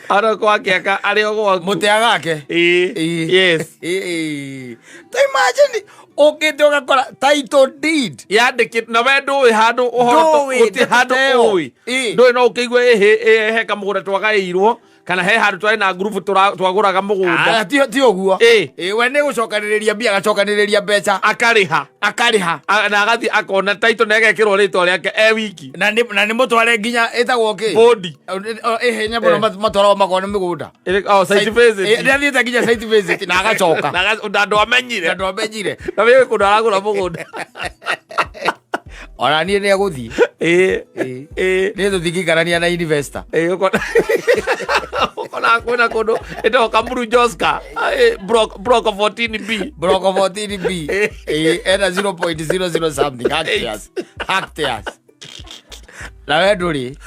Ara kwa kiaka ari ogwa mutea gake yes ta imagine okay doga kora title deed yandikit na wendo we handu uhoro uti handu ui ndoi no ukigwa he kamugura twagairwo kana he handu twari na group twaguraga mugunda ti oguo we ni gucokaniriria mbia gacokaniriria mbeca akariha na agathi akona title na egekirwo ritwa riake wiki na ni mutware nginya etagwo ki bodi henya muno matwara makone migunda site visit ni athiete nginya site visit na agacoka na ndo amenyire na wewe kuna aragura mugunda ora nie ne aguthi ne to thikikarania na investor ukona kwena kodo eto Kamuru Joska broker 14B era 0.00 something hectares na wewe nduri